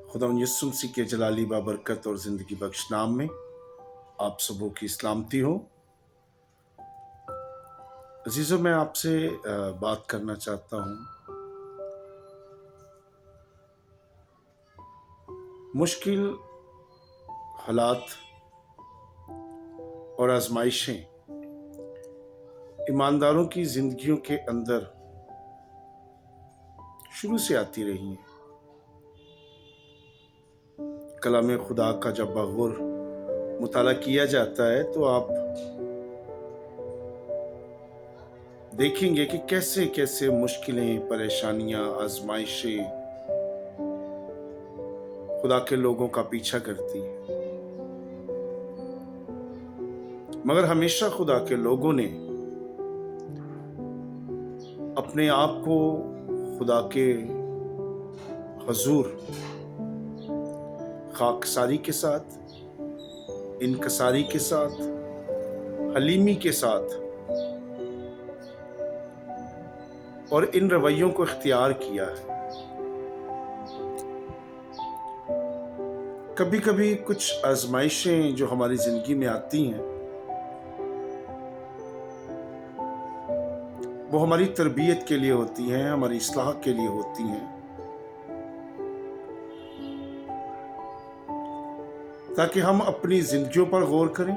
खुदावंद यीशु मसीह के जलाली बाबरकत और ज़िंदगी बख्श नाम में आप सबों की सलामती हो। अजीज़ों, मैं आपसे बात करना चाहता हूँ। मुश्किल हालात और आजमाइशें ईमानदारों की ज़िंदगियों के अंदर शुरू से आती रही हैं। कलाम खुदा का जब बगौर मुताला किया जाता है तो आप देखेंगे कि कैसे कैसे मुश्किलें, परेशानियां, आजमाइशें खुदा के लोगों का पीछा करती हैं। मगर हमेशा खुदा के लोगों ने अपने आप को खुदा के हुजूर खाकसारी के साथ, इनकसारी के साथ, हलीमी के साथ और इन रवैयों को इख्तियार किया है। कभी कभी कुछ आजमाइशें जो हमारी जिंदगी में आती हैं वो हमारी तरबियत के लिए होती हैं, हमारी इस्लाह के लिए होती हैं, ताकि हम अपनी जिंदगियों पर गौर करें,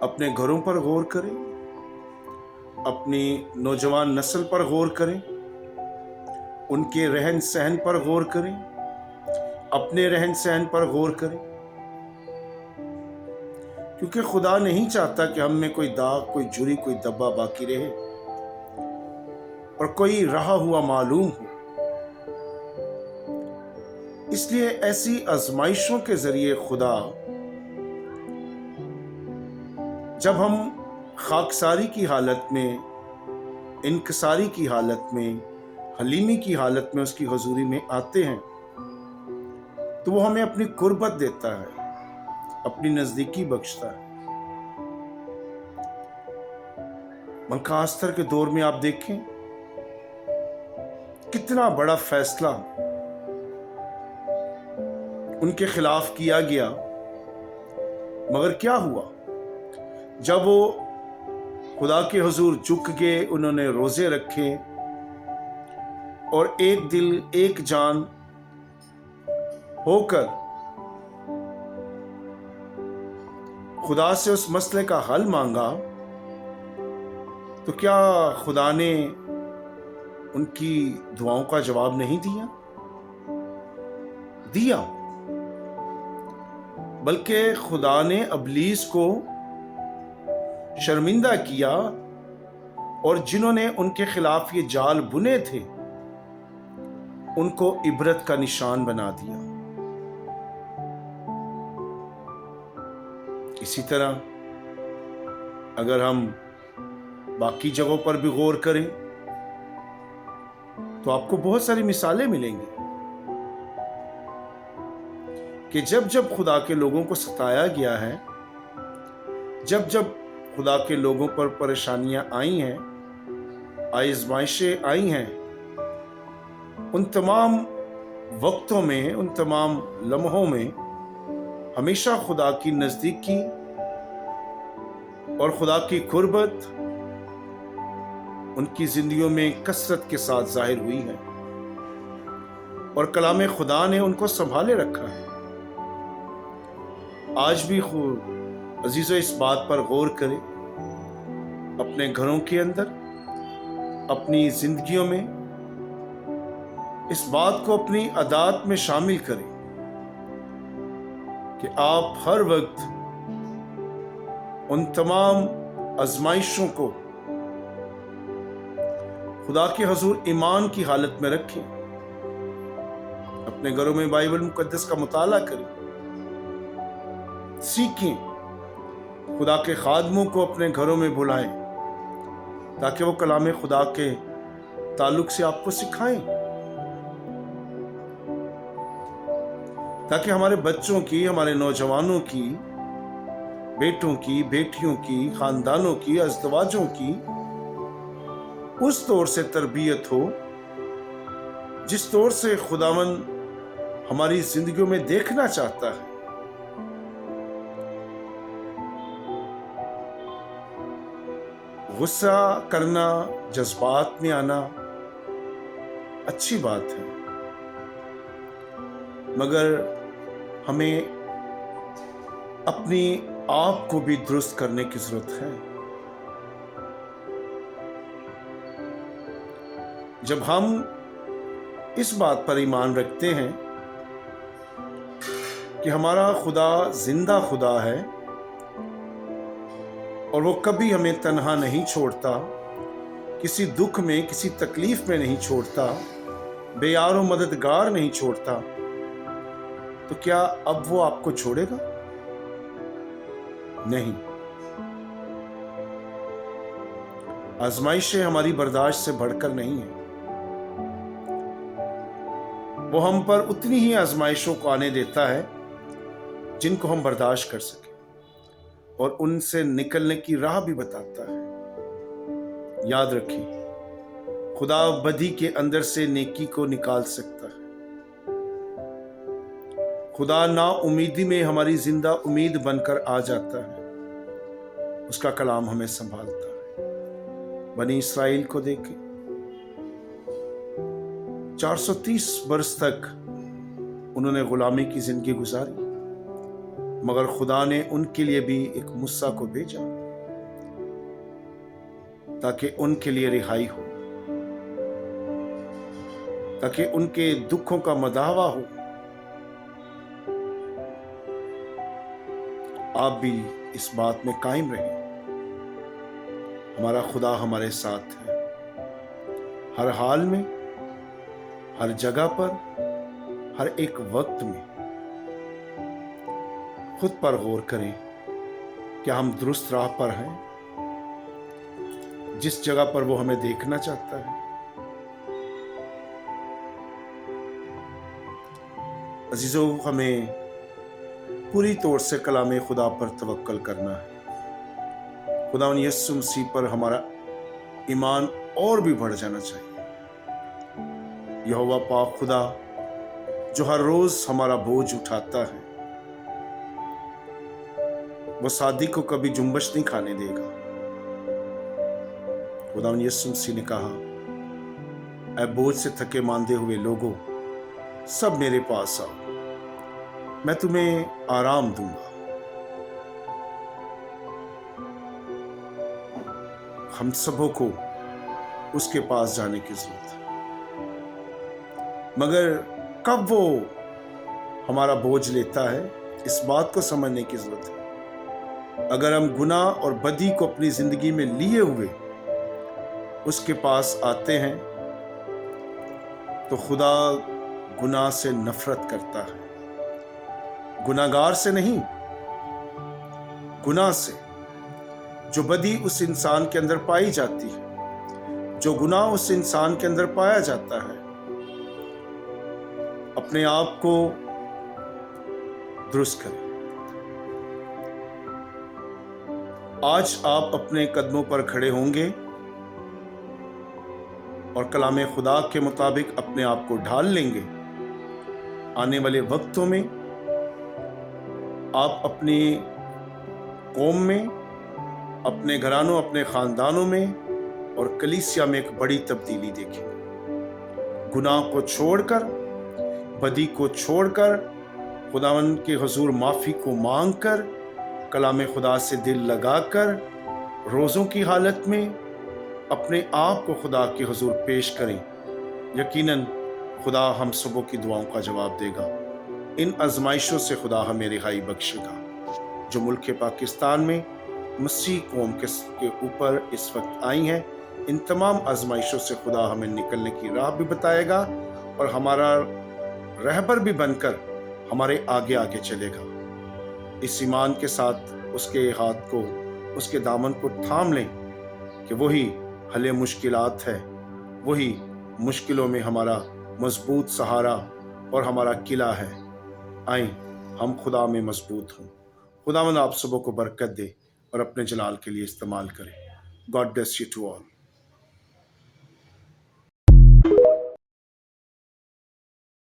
अपने घरों पर गौर करें, अपनी नौजवान नस्ल पर गौर करें, उनके रहन सहन पर गौर करें, अपने रहन सहन पर गौर करें। क्योंकि खुदा नहीं चाहता कि हम में कोई दाग, कोई झुर्री, कोई धब्बा बाकी रहे और कोई रहा हुआ मालूम हो। इसलिए ऐसी आजमाइशों के जरिए खुदा, जब हम खाकसारी की हालत में, इनकसारी की हालत में, हलीमी की हालत में उसकी हुजूरी में आते हैं, तो वो हमें अपनी कुर्बत देता है, अपनी नजदीकी बख्शता है। मलका अस्तर के दौर में आप देखें कितना बड़ा फैसला उनके खिलाफ किया गया, मगर क्या हुआ जब वो खुदा के हुजूर झुक गए, उन्होंने रोजे रखे और एक दिल एक जान होकर खुदा से उस मसले का हल मांगा, तो क्या खुदा ने उनकी दुआओं का जवाब नहीं दिया? दिया। बल्कि खुदा ने इब्लीस को शर्मिंदा किया और जिन्होंने उनके खिलाफ ये जाल बुने थे उनको इबरत का निशान बना दिया। इसी तरह अगर हम बाकी जगहों पर भी गौर करें तो आपको बहुत सारी मिसालें मिलेंगी कि जब जब खुदा के लोगों को सताया गया है, जब जब खुदा के लोगों पर परेशानियां आई हैं, आजमाइशें आई हैं, उन तमाम वक्तों में, उन तमाम लम्हों में हमेशा खुदा की नजदीकी और खुदा की कुर्बत उनकी जिंदगियों में कसरत के साथ जाहिर हुई है और कलाम खुदा ने उनको संभाले रखा है। आज भी अजीजों इस बात पर गौर करें, अपने घरों के अंदर, अपनी जिंदगियों में इस बात को अपनी आदत में शामिल करें कि आप हर वक्त उन तमाम आजमाइशों को खुदा के हुजूर ईमान की हालत में रखें। अपने घरों में बाइबल मुकद्दस का मुताला करें, सीखें, खुदा के खादमों को अपने घरों में बुलाएं ताकि वो कलाम खुदा के ताल्लुक से आपको सिखाएं, ताकि हमारे बच्चों की, हमारे नौजवानों की, बेटों की, बेटियों की, खानदानों की, अज़दवाजों की उस तौर से तरबियत हो जिस तौर से खुदावंद हमारी जिंदगियों में देखना चाहता है। गुस्सा करना, जज्बात में आना अच्छी बात है, मगर हमें अपनी आप को भी दुरुस्त करने की जरूरत है। जब हम इस बात पर ईमान रखते हैं कि हमारा खुदा जिंदा खुदा है और वो कभी हमें तन्हा नहीं छोड़ता, किसी दुख में, किसी तकलीफ में नहीं छोड़ता, बेयारो मददगार नहीं छोड़ता, तो क्या अब वो आपको छोड़ेगा? नहीं। आजमाइशें हमारी बर्दाश्त से बढ़कर नहीं है। वो हम पर उतनी ही आजमाइशों को आने देता है जिनको हम बर्दाश्त कर सके, और उनसे निकलने की राह भी बताता है। याद रखिए, खुदा बदी के अंदर से नेकी को निकाल सकता है। खुदा ना उम्मीदी में हमारी जिंदा उम्मीद बनकर आ जाता है। उसका कलाम हमें संभालता है। बनी इस्राएल को देखें, 430 बरस तक उन्होंने गुलामी की जिंदगी गुजारी, मगर खुदा ने उनके लिए भी एक मूसा को भेजा ताकि उनके लिए रिहाई हो, ताकि उनके दुखों का मदावा हो। आप भी इस बात में कायम रहें, हमारा खुदा हमारे साथ है। हर हाल में, हर जगह पर, हर एक वक्त में खुद पर गौर करें, क्या हम दुरुस्त राह पर हैं, जिस जगह पर वो हमें देखना चाहता है। अजीजों, हमें पूरी तौर से कलाम खुदा पर तवक्कल करना है। खुदावंद यीशु मसीह पर हमारा ईमान और भी बढ़ जाना चाहिए। यहोवा पाक खुदा जो हर रोज हमारा बोझ उठाता है, वो सादी को कभी जुम्बश नहीं खाने देगा। खुदावंद यीशु मसीह ने कहा, ऐ बोझ से थके मांदे हुए लोगों, सब मेरे पास आओ, मैं तुम्हें आराम दूंगा। हम सबों को उसके पास जाने की जरूरत है, मगर कब वो हमारा बोझ लेता है, इस बात को समझने की जरूरत है। अगर हम गुनाह और बदी को अपनी जिंदगी में लिए हुए उसके पास आते हैं, तो खुदा गुनाह से नफरत करता है। गुनाहगार से नहीं, गुनाह से। जो बदी उस इंसान के अंदर पाई जाती है, जो गुनाह उस इंसान के अंदर पाया जाता है, अपने आप को दुरुस्त करें। आज आप अपने कदमों पर खड़े होंगे और कलाम खुदा के मुताबिक अपने आप को ढाल लेंगे। आने वाले वक्तों में आप अपनी कौम में, अपने घरानों, अपने खानदानों में और कलीसिया में एक बड़ी तब्दीली देखेंगे। गुनाह को छोड़कर, बदी को छोड़कर, खुदावंद के हुजूर माफ़ी को मांगकर, कलाम खुदा से दिल लगाकर, रोज़ों की हालत में अपने आप को खुदा के हुजूर पेश करें। यकीनन खुदा हम सबों की दुआओं का जवाब देगा। इन आजमाइशों से खुदा हमें रिहाई बख्शेगा जो मुल्क पाकिस्तान में मसीह कौम के ऊपर इस वक्त आई हैं। इन तमाम आजमाइशों से खुदा हमें निकलने की राह भी बताएगा और हमारा रहबर भी बनकर हमारे आगे आगे चलेगा। इस ईमान के साथ उसके हाथ को, उसके दामन को थाम लें कि वही हले मुश्किलात है, वही मुश्किलों में हमारा मजबूत सहारा और हमारा किला है। आए हम खुदा में मजबूत हों। खुदावंद आप सबों को बरकत दे और अपने जलाल के लिए इस्तेमाल करें। God bless you to all.